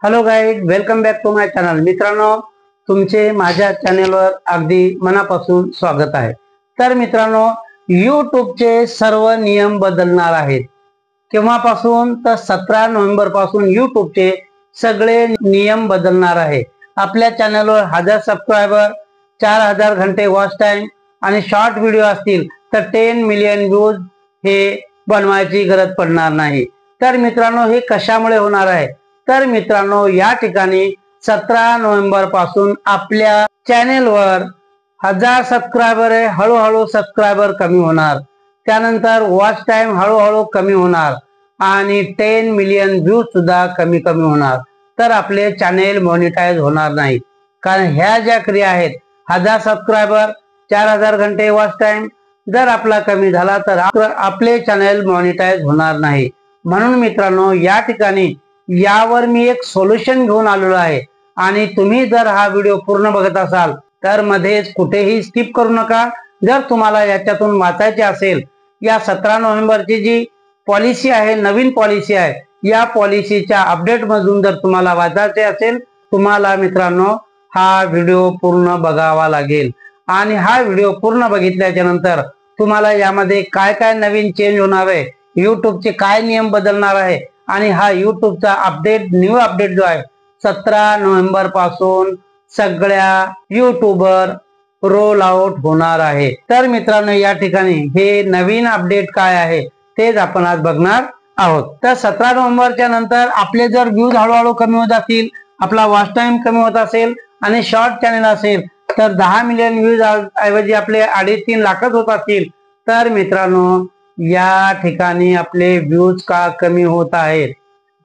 Hello guys, welcome back to my channel. मित्रांनो, तुमचे माझ्या चॅनलवर अगदी मनापासून स्वागत आहे। तर मित्रांनो, यूट्यूबचे सर्व नियम बदलणार आहेत। केव्हापासून? तर 17 नोव्हेंबर पासून यूट्यूबचे सगळे नियम बदलणार आहे। आपल्या चॅनलवर 1000 सबस्क्रायबर, 4000 घंटे वॉच टाइम आणि शॉर्ट व्हिडिओ असतील तर 10 मिलियन व्ह्यूज हे बनवायची गरज पडणार नाही। तर मित्रांनो, हे कशामुळे होणार आहे? तर मित्रांनो, या ठिकाणी 17 नोव्हेंबर पासून आपल्या चॅनेलवर 1000 सबस्क्रायबर आहे, हळूहळू सबस्क्रायबर कमी होणार। त्यानंतर वॉच टाइम हळूहळू कमी होणार आणि 10 मिलियन व्ह्यूज सुद्धा कमी कमी होणार। तर आपले चॅनेल मॉनिटाईज होणार नाही। कारण ह्या ज्या क्रिया आहेत, 1000 सबस्क्रायबर, 4000 घंटे वॉच टाइम जर आपला कमी झाला तर आपले चॅनेल मॉनिटाईज होणार नाही। म्हणून मित्रांनो, या ठिकाणी यावर मी एक सोल्युशन घेऊन आलेलो आहे आणि तुम्ही जर हा व्हिडिओ पूर्ण बघत असाल तर मध्येच कुठेही स्किप करू नका। जर तुम्हाला याच्यातून वाचायचे असेल, या 17 नोव्हेंबरची जी पॉलिसी आहे, नवीन पॉलिसी आहे, या पॉलिसीच्या अपडेट मधून जर तुम्हाला वाचायचे असेल, तुम्हाला मित्रांनो हा व्हिडिओ पूर्ण बघावा लागेल। आणि हा व्हिडिओ पूर्ण बघितल्याच्या नंतर तुम्हाला यामध्ये काय काय नवीन चेंज होणार आहे, यूट्यूबचे काय नियम बदलणार आहे आणि हा यूट्यूबचा न्यू अपडेट जो आहे 17 नोव्हेंबर पासून सगळ्या युट्यूबर रोल आउट होणार आहे। तर मित्रांनो, या ठिकाणी हे नवीन अपडेट काय आहे तेच आपण आज बघणार आहोत। तर 17 नोव्हेंबरच्या नंतर आपले जर व्ह्यूज हळूहळू कमी होत असतील, आपला वॉच टाइम कमी होत असेल आणि शॉर्ट चॅनल असेल तर 10 मिलियन व्ह्यूज ऐवजी आपले 2.5-3 लाखच होत असतील, तर मित्रांनो या ठिकाणी आपले व्ह्यूज का कमी होत आहेत?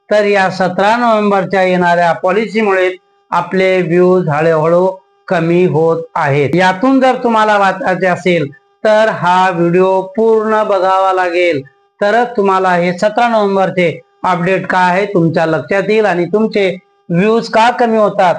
तर या 17 नोव्हेंबरच्या येणाऱ्या पॉलिसीमुळे आपले व्ह्यूज हळूहळू कमी होत आहेत। यातून जर तुम्हाला वाचायचे असेल तर हा व्हिडिओ पूर्ण बघावा लागेल, तरच तुम्हाला हे 17 नोव्हेंबरचे अपडेट काय आहे तुमच्या लक्षात येईल आणि तुमचे व्ह्यूज का कमी होतात,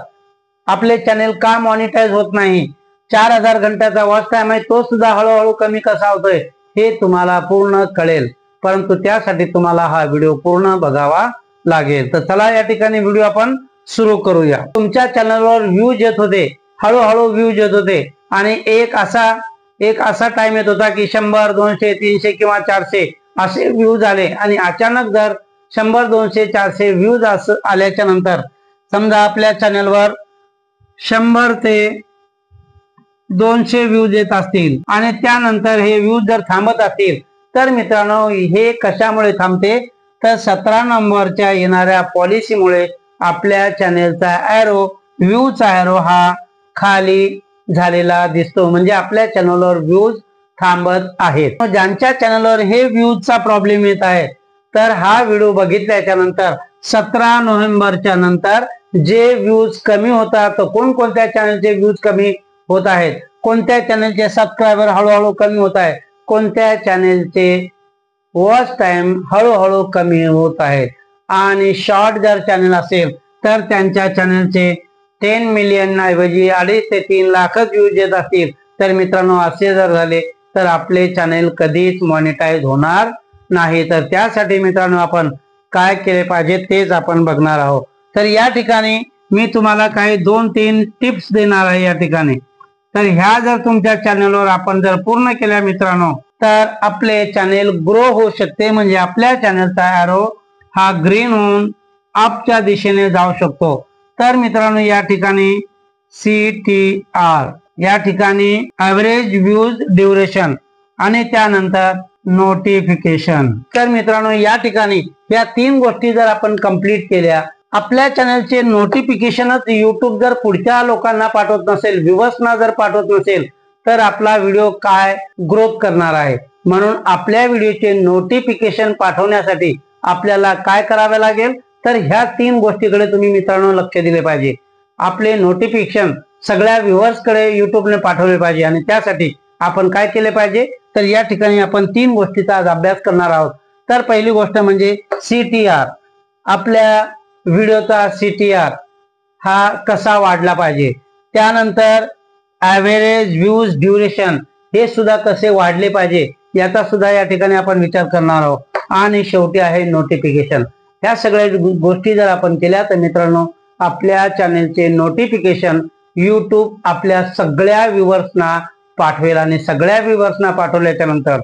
आपले चॅनेल का मॉनिटाईज होत नाही, 4000 घंट्याचा वॉच टाइम आहे तो सुद्धा हळूहळू कमी कसा होतोय हे तुम्हाला पूर्ण कळेल। परंतु त्यासाठी तुम्हाला हा व्हिडिओ पूर्ण बघावा लागेल। तर चला या ठिकाणी व्हिडिओ आपण सुरू करूया। तुमच्या चॅनलवर व्ह्यूज येत होते, हळूहळू व्ह्यूज येत होते आणि एक असा टाइम येत होता की 100, 200, 300 किंवा 400 असे व्ह्यूज आले आणि अचानक जर 100, 200, 400 व्ह्यूज आल्याच्या नंतर समजा आपल्या चॅनलवर 100 ते 200 व्ह्यूज येत असतील आणि त्यानंतर हे व्ह्यूज जर थांबत असतील तर मित्रांनो हे कशामुळे थांबते? तर 17 नोव्हेंबरच्या येणाऱ्या पॉलिसीमुळे आपल्या चॅनेलचा व्ह्यूजचा एरो हा खाली झालेला दिसतो, म्हणजे आपल्या चॅनलवर व्ह्यूज थांबत आहेत। ज्यांच्या चॅनलवर हे व्ह्यूजचा प्रॉब्लेम येत आहे तर हा व्हिडिओ बघितल्याच्या नंतर 17 नोव्हेंबरच्या नंतर जे व्ह्यूज कमी होतात, तर कोणकोणत्या चॅनलचे व्ह्यूज कमी होत आहेत, कोणत्या चॅनलचे सबस्क्रायबर हळूहळू कमी होत आहे, कोणत्या चॅनलचे वॉच टाइम हळूहळू कमी होत आहेत आणि शॉर्ट जर चॅनल असेल तर त्यांच्या चॅनलचे 10 मिलियन ऐवजी 2.5 ते 3 लाखच व्ह्यूज येत असतील, तर मित्रांनो असे जर झाले तर आपले चॅनल कधीच मॉनिटाईज होणार नाही। तर त्यासाठी मित्रांनो आपण काय केले पाहिजे तेच आपण बघणार आहोत। तर या ठिकाणी मी तुम्हाला काही 2-3 टिप्स देणार आहे या ठिकाणी। तर ह्या जर तुमच्या चॅनलवर आपण जर पूर्ण केल्या मित्रांनो तर आपले चॅनेल ग्रो होऊ शकते, म्हणजे आपल्या चॅनलचा एरो हा ग्रीन होऊन अपच्या दिशेने जाऊ शकतो। तर मित्रांनो या ठिकाणी CTR, या ठिकाणी ॲव्हरेज व्ह्यूज ड्युरेशन आणि त्यानंतर नोटिफिकेशन। तर मित्रांनो या ठिकाणी या 3 गोष्टी जर आपण कंप्लीट केल्या, आपल्या चॅनलचे नोटिफिकेशनच यूट्यूब जर पुढच्या लोकांना पाठवत नसेल, व्ह्यूअर्सना जर पाठवत नसेल तर आपला व्हिडिओ काय ग्रोथ करणार आहे? म्हणून आपल्या व्हिडिओचे नोटिफिकेशन पाठवण्यासाठी आपल्याला काय करावे लागेल? तर ह्या 3 गोष्टीकडे तुम्ही मित्रांनो लक्ष दिले पाहिजे। आपले नोटिफिकेशन सगळ्या व्ह्यूअर्स कडे यूट्यूबने पाठवले पाहिजे आणि त्यासाठी आपण काय केले पाहिजे? तर या ठिकाणी आपण 3 गोष्टीचा आज अभ्यास करणार आहोत। तर पहिली गोष्ट म्हणजे CTR, आपल्या व्हिडिओचा CTR हा कसा वाढला पाहिजे, त्यानंतर ॲव्हरेज व्ह्यूज ड्युरेशन हे सुद्धा कसे वाढले पाहिजे याचा सुद्धा या ठिकाणी आपण विचार करणार आहोत आणि शेवटी आहे नोटिफिकेशन। ह्या सगळ्या गोष्टी जर आपण केल्या तर मित्रांनो आपल्या चॅनेलचे नोटिफिकेशन YouTube आपल्या सगळ्या व्ह्यूअर्सना पाठवेल आणि सगळ्या व्ह्यूअर्सना पाठवल्याच्या नंतर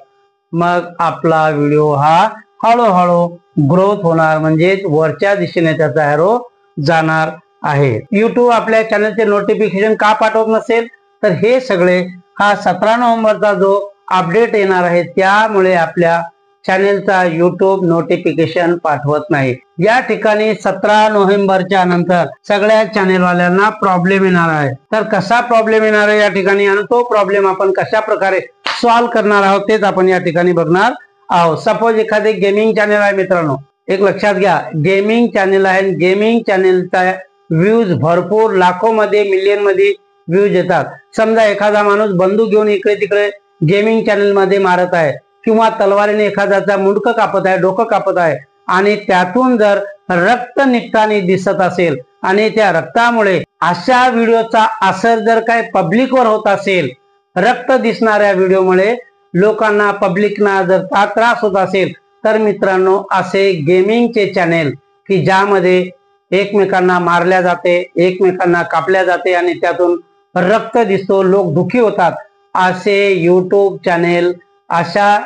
मग आपला व्हिडिओ हा हळूहळू ग्रोथ होणार, म्हणजे वरच्या दिशेने त्याचा एरो जाणार आहे। YouTube आपल्या चॅनलचे नोटिफिकेशन का पाठवत नसेल तर हे सगळे हा 17 नोव्हेंबरचा जो अपडेट येणार आहे त्यामुळे आपल्या चॅनेलचा YouTube नोटिफिकेशन पाठवत नाही। या ठिकाणी 17 नोव्हेंबरच्या नंतर सगळ्या चॅनेलवाल्यांना प्रॉब्लेम येणार आहे। तर कसा प्रॉब्लेम येणार आहे या ठिकाणी आणि तो प्रॉब्लेम आपण कशा प्रकारे सॉल्व्ह करणार आहोत तेच आपण या ठिकाणी बघणार आहोत। सपोज एखादे गेमिंग चॅनेल आहे मित्रांनो, एक लक्षात घ्या, गेमिंग चॅनेल आहे, गेमिंग चॅनेलचा व्ह्यूज भरपूर लाखो मध्ये मिलियन मध्ये व्ह्यूज येतात। समजा एखादा माणूस बंदूक घेऊन इकडे तिकडे गेमिंग चॅनेल मध्ये मारत आहे किंवा तलवारीने एखाद्याचा मुंडकं कापत आहे, डोकं कापत आहे आणि त्यातून जर रक्त निघताना दिसत असेल आणि त्या रक्तामुळे अशा व्हिडिओचा असर जर काय पब्लिकवर होत असेल, रक्त दिसणाऱ्या व्हिडिओमुळे लोकांना पब्लिकना जर त्रास होत असेल तर मित्रांनो असे गेमिंगचे चॅनेल की ज्यामध्ये एकमेकांना मारल्या जाते, एकमेकांना कापल्या जाते आणि त्यातून रक्त दिसतो, लोक दुखी होतात, असे YouTube चॅनेल अशा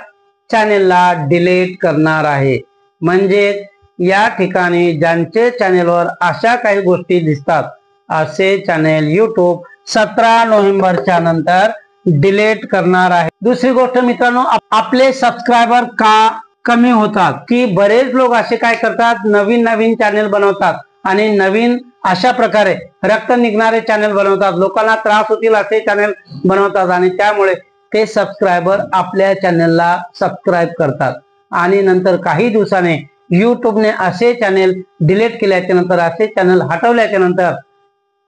चॅनेलला डिलीट करणार आहे। म्हणजे या ठिकाणी ज्यांचे चॅनेलवर अशा काही गोष्टी दिसतात असे चॅनेल YouTube 17 नोव्हेंबरच्या नंतर डिलीट करणार आहे। दुसरी गोष्ट मित्रांनो, आपले सबस्क्रायबर का कमी होतात की बरेच लोक असे काय करतात, नवीन नवीन चॅनेल बनवतात आणि नवीन अशा प्रकारे रक्त निघणारे चॅनेल बनवतात, लोकांना त्रास होतील असे चॅनेल बनवतात आणि त्यामुळे ते सबस्क्रायबर आपल्या चॅनेलला सबस्क्राईब करतात आणि नंतर काही दिवसाने YouTubeने असे चॅनेल डिलीट केल्याच्या नंतर, असे चॅनेल हटवल्याच्या नंतर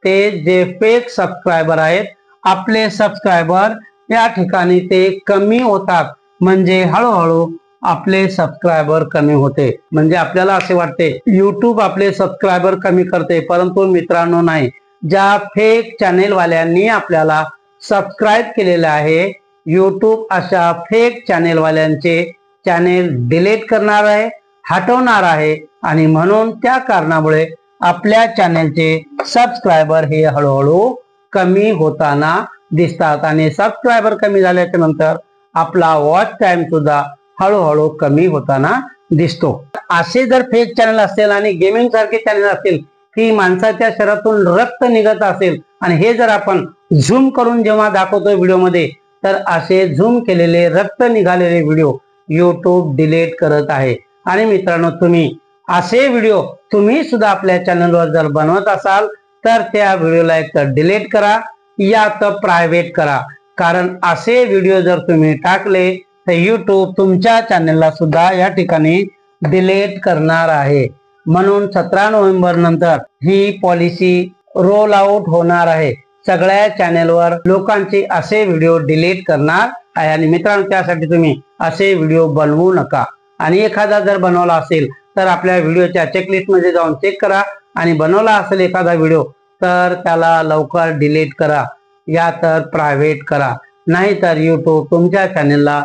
ते जे फेक सबस्क्रायबर आहेत, आपले सबस्क्रायबर या ठिकाणी ते कमी होतात। म्हणजे हळूहळू आपले सबस्क्रायबर कमी होते। म्हणजे आपल्याला असे वाटते YouTube आपले सबस्क्रायबर कमी करते, परंतु मित्रांनो नाही, ज्या फेक चॅनेल वाल्यांनी आपल्याला सबस्क्राईब केलेले आहे YouTube अशा फेक चॅनेल वाल्यांचे चॅनेल डिलीट करणार आहे, हटवणार आहे आणि म्हणून त्या कारणामुळे आपल्या चॅनेलचे सबस्क्रायबर हे हळूहळू कमी होताना दिसतात आणि सबस्क्रायबर कमी झाल्याच्या नंतर आपला वॉच टाइम सुद्धा हळूहळू कमी होताना दिसतो। असे जर फेक चॅनल असेल आणि गेमिंग सारखे चॅनल असतील की माणसाच्या शरीरातून रक्त निघत असेल आणि हे जर आपण झूम करून जेव्हा दाखवतो व्हिडिओमध्ये तर असे झूम केलेले रक्त निघालेले व्हिडिओ YouTube डिलीट करत आहे। आणि मित्रांनो, तुम्ही असे व्हिडिओ तुम्ही सुद्धा आपल्या चॅनलवर जर बनवत असाल तर त्या व्हिडिओला एक तर डिलीट करा या तर प्रायव्हेट करा, कारण असे व्हिडिओ जर तुम्ही टाकले तर YouTube तुमच्या चॅनलला सुद्धा या ठिकाणी डिलीट करणार आहे। म्हणून 17 नोव्हेंबर नंतर ही पॉलिसी रोल आउट होणार आहे, सगळ्या चॅनेलवर लोकांचे असे व्हिडिओ डिलीट करणार आहे। आणि मित्रांनो, त्यासाठी तुम्ही असे व्हिडिओ बनवू नका आणि एखादा जर बनवला असेल तर आपल्या व्हिडिओच्या चेकलिस्ट मध्ये जाऊन चेक करा आणि बनवला असेल एखादा व्हिडिओ तर त्याला लवकर डिलीट करा या तर प्रायव्हेट करा, नाहीतर YouTube तुमच्या चॅनेलला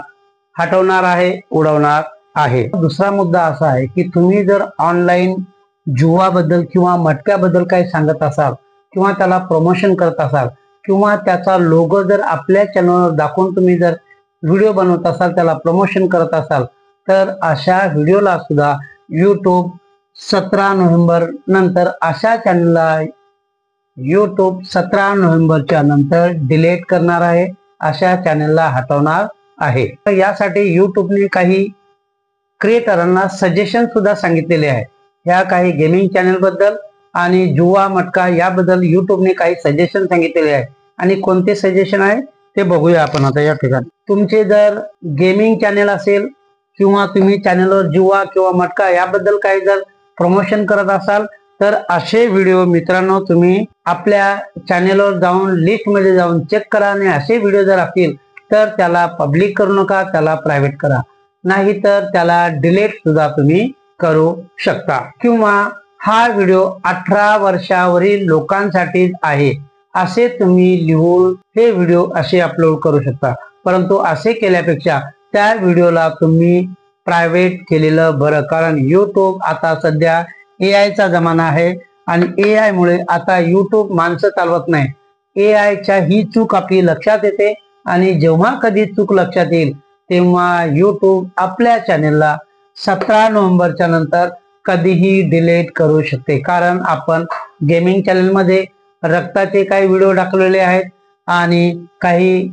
हटवणार आहे, उडवणार आहे। दुसरा मुद्दा असा आहे की तुम्ही जर ऑनलाईन जुवाबद्दल किंवा मटक्याबद्दल काही सांगत असाल किंवा त्याला प्रमोशन करत असाल किंवा त्याचा लोगो जर आपल्या चॅनलवर दाखवून तुम्ही जर व्हिडिओ बनवत असाल, त्याला प्रमोशन करत असाल तर अशा व्हिडिओला सुद्धा YouTube 17 नोव्हेंबर नंतर अशा चॅनलला YouTube 17 नोव्हेंबरच्या नंतर डिलीट करणार आहे, अशा चॅनलला हटवणार आहे। यासाठी YouTubeने काही क्रिएटरांना सजेशन सुद्धा सांगितलेले आहे। या काही गेमिंग चॅनल बद्दल आणि जुवा मटका याबद्दल YouTubeने काही सजेशन सांगितलेले आहे आणि कोणते सजेशन आहे ते बघूया आपण आता या ठिकाणी। तुमचे जर गेमिंग चॅनल असेल किंवा तुम्ही चॅनलवर जुवा किंवा मटका याबद्दल काही जर प्रमोशन करत असाल तर असे व्हिडिओ मित्रांनो तुम्ही आपल्या चॅनलवर जाऊन लिस्ट मध्ये जाऊन चेक करा आणि असे व्हिडिओ जर असतील तर त्याला पब्लिक करू नका, त्याला प्रायव्हेट करा, नाही तर त्याला डिलीट सुद्धा तुम्ही करू शकता। किंवा हा व्हिडिओ 18 वर्षावरील लोकांसाठी आहे असे तुम्ही लिहून हे व्हिडिओ असे अपलोड करू शकता, परंतु असे केल्यापेक्षा त्या व्हिडिओला तुम्ही प्रायव्हेट केलेलं बरं, कारण युट्यूब आता सध्या AI चा जमाना आहे आणि AI मुळे आता युट्यूब माणसं चालवत नाही. AI च्या ही चूक आपली लक्षात येते आणि जेव्हा कधी चूक लक्षात येईल तेव्हा युट्यूब आपल्या चॅनेलला 17 नोव्हेंबरच्या नंतर कधीही डिलीट करू शकते, कारण आपण गेमिंग चॅनल मध्ये रक्ताचे काही व्हिडिओ टाकलेले आहेत आणि काही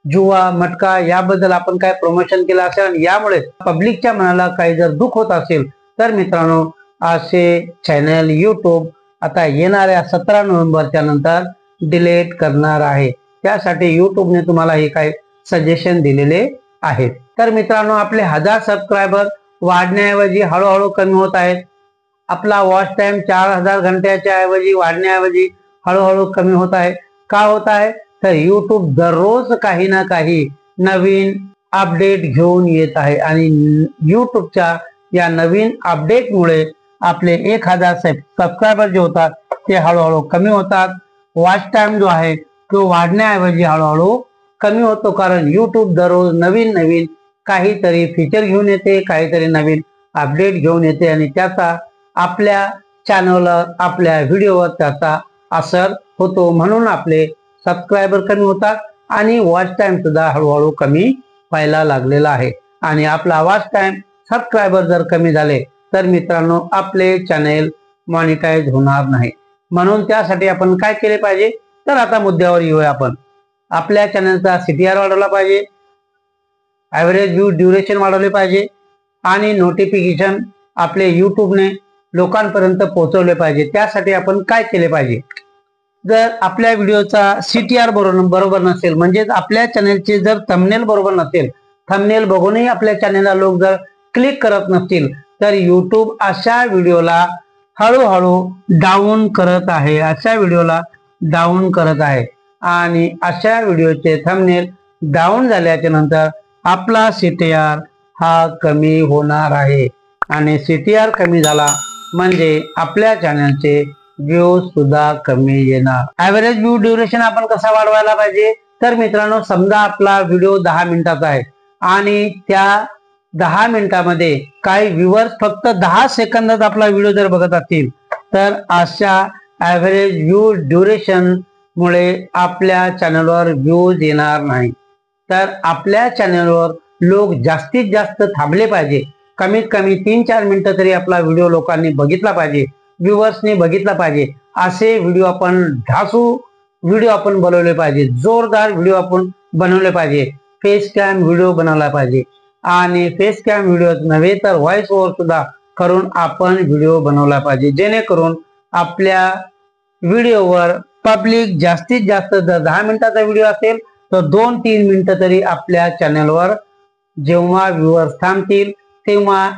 जुवा मटका याबद्दल आपण काय प्रमोशन केलं असेल आणि यामुळे पब्लिकच्या मनाला काही जर दुःख होत असेल तर मित्रांनो असे चॅनल युट्यूब आता येणाऱ्या 17 नोव्हेंबरच्या नंतर डिलीट करणार आहे. त्यासाठी युट्यूबने तुम्हाला हे काही सजेशन दिलेले आहेत. तर मित्रांनो आपले 1000 सबस्क्रायबर वाढण्याऐवजी हळूहळू कमी होत आहेत. आपला वॉच टाइम 4000 घंट्याच्या ऐवजी वाढण्याऐवजी हळूहळू कमी होत आहे. का होत आहे तर युट्यूब दररोज काही ना काही नवीन अपडेट घेऊन येत आहे आणि युट्यूबच्या या नवीन अपडेटमुळे आपले 1000 सबस्क्रायबर जे होतात ते हळूहळू कमी होतात. वॉच टाइम जो आहे तो वाढण्याऐवजी हळूहळू कमी होतो, कारण युट्यूब दररोज नवीन नवीन काहीतरी फीचर घेऊन येते, काहीतरी नवीन अपडेट घेऊन येते आणि त्याचा आपल्या चॅनलवर आपल्या व्हिडिओवर त्याचा असर होतो. म्हणून आपले सबस्क्रायबर कमी होतात आणि वॉच टाइम सुद्धा हळूहळू कमी व्हायला लागलेला आहे. आणि आपला वॉच टाइम सबस्क्रायबर जर कमी झाले तर मित्रांनो आपले चॅनेल मॉनिटाईज होणार नाही. म्हणून त्यासाठी आपण काय केले पाहिजे तर आता मुद्द्यावर येऊया. आपण आपल्या चॅनलचा CTR वाढवला पाहिजे, ॲव्हरेज व्ह्यू ड्युरेशन वाढवले पाहिजे आणि नोटिफिकेशन आपले युट्यूबने लोकांपर्यंत पोहोचवले पाहिजे. त्यासाठी आपण काय केले पाहिजे, जर आपल्या व्हिडिओचा CTR बरोबर नसेल, म्हणजेच आपल्या चॅनलचे जर थंबनेल बरोबर नसेल, थंबनेल बघूनही आपल्या चॅनलला लोक जर क्लिक करत नसतील तर युट्यूब अशा व्हिडिओला हळूहळू डाऊन करत आहे, अशा व्हिडिओला डाऊन करत आहे. आणि अशा व्हिडिओचे थंबनेल डाऊन झाल्याच्या नंतर आपला CTR हा कमी होणार आहे आणि CTR कमी झाला म्हणजे आपल्या चॅनलचे व्ह्यूज सुद्धा कमी येणार. ॲव्हरेज व्ह्यू ड्युरेशन आपण कसा वाढवायला पाहिजे तर मित्रांनो समजा आपला व्हिडिओ 10 मिनिटाचा आहे आणि त्या 10 मिनिटामध्ये काही व्ह्यूअर्स फक्त 10 सेकंदात आपला व्हिडिओ जर बघत असतील तर अशा ॲव्हरेज व्ह्यू ड्युरेशन मुळे आपल्या चॅनलवर व्ह्यूज येणार नाही. तर आपल्या चॅनलवर लोक जास्तीत जास्त थांबले पाहिजे, कमीत कमी 3-4 मिनिटं तरी आपला व्हिडिओ लोकांनी बघितला पाहिजे, व्ह्यूअर्सनी बघितला पाहिजे. असे व्हिडिओ आपण ढासू व्हिडिओ आपण बनवले पाहिजे, जोरदार व्हिडिओ आपण बनवले पाहिजे, फेस कॅम व्हिडिओ बनवला पाहिजे आणि फेस कॅम व्हिडिओ नव्हे तर व्हॉइस ओव्हर सुद्धा करून आपण व्हिडिओ बनवला पाहिजे, जेणेकरून आपल्या व्हिडिओवर पब्लिक जास्तीत जास्त जर 10 मिनिटाचा व्हिडिओ असेल तर 2-3 मिनिटं तरी आपल्या चॅनलवर जेव्हा व्ह्यूअर्स थांबतील तेव्हा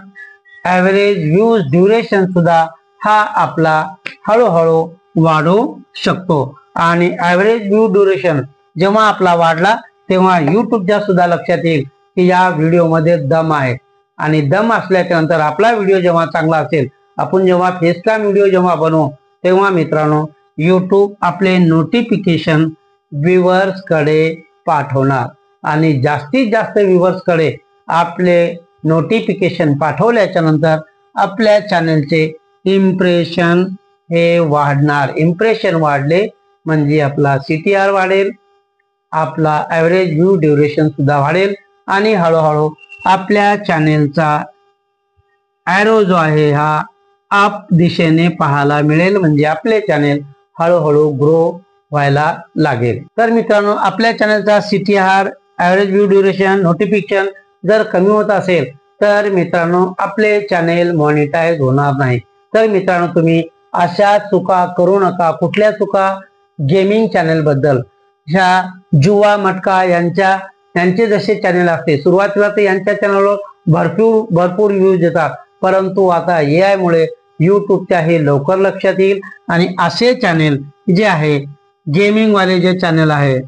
ॲव्हरेज व्ह्यूज ड्युरेशन सुद्धा हा आपला हळूहळू वाढू शकतो. आणि ॲव्हरेज व्ह्यू ड्युरेशन जेव्हा आपला वाढला तेव्हा युट्यूबच्या सुद्धा लक्षात येईल की या व्हिडिओमध्ये दम आहे आणि दम असल्याच्या नंतर आपला व्हिडिओ जेव्हा चांगला असेल, आपण जेव्हा फेसकॅम व्हिडिओ जेव्हा बनवू तेव्हा मित्रांनो युट्यूब आपले नोटिफिकेशन व्ह्यूअर्स कडे पाठवणार आणि जास्तीत जास्त व्ह्यूअर्स कडे आपले नोटिफिकेशन पाठवल्याच्या नंतर आपल्या चॅनलचे इम्प्रेशन हे वाढणार. इम्प्रेशन वाढले म्हणजे आपला CTR वाढेल, आपला ॲव्हरेज व्ह्यू ड्युरेशन सुद्धा वाढेल आणि हळूहळू आपल्या चॅनेलचा ॲरो जो आहे हा अप दिशेने पाहायला मिळेल, म्हणजे आपले चॅनेल हळूहळू ग्रो व्हायला लागेल. तर मित्रांनो आपल्या चॅनलचा CTR, average view duration, notification जर कमी होत असेल तर मित्रांनो आपले चॅनेल मॉनिटाईज होणार नाही. तर मित्रांनो तुम्ही अशा चुका करू नका. कुठल्या चुका? गेमिंग चॅनल बद्दल. ह्या जुवा मटका यांचे जसे चॅनल असते सुरुवातीला तर यांच्या चॅनलवर भरपूर व्ह्यूज येतात, परंतु आता AI मुळे युट्यूबच्या हे लवकर लक्षात येईल आणि असे चॅनल जे आहे गेमिंग वाले जे चॅनल आहे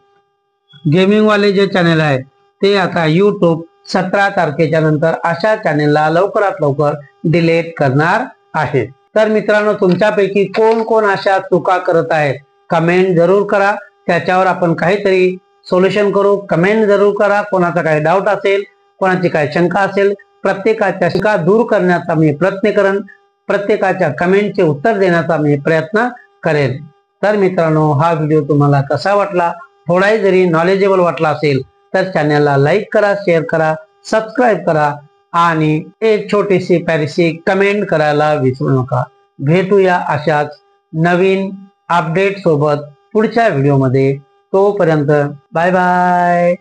ते आता युट्यूब 17 तारखेच्या नंतर अशा चॅनलला लवकरात लवकर डिलीट करणार आहे. तर मित्रांनो तुमच्यापैकी कोण कोण अशा चुका करत आहे कमेंट जरूर करा, त्याच्यावर आपण काहीतरी सोल्युशन करू. कमेंट जरूर करा. कोणाचा काही डाऊट असेल, कोणाची काही शंका असेल प्रत्येकाच्या शंका दूर करण्याचा मी प्रयत्न करेन, प्रत्येकाच्या कमेंटचे उत्तर देण्याचा मी प्रयत्न करेन। तर मित्रांनो, हा व्हिडिओ तुम्हाला कसा वाटला, थोडाही जरी नॉलेजेबल वाटला असेल तर चॅनलला लाईक करा, शेअर करा, सबस्क्राईब करा आणि एक छोटीशी प्यारीशी कमेंट करायला विसरू नका। भेटूया अशाच नवीन अपडेट सोबत पुढच्या व्हिडिओमध्ये। तोपर्यंत बाय बाय।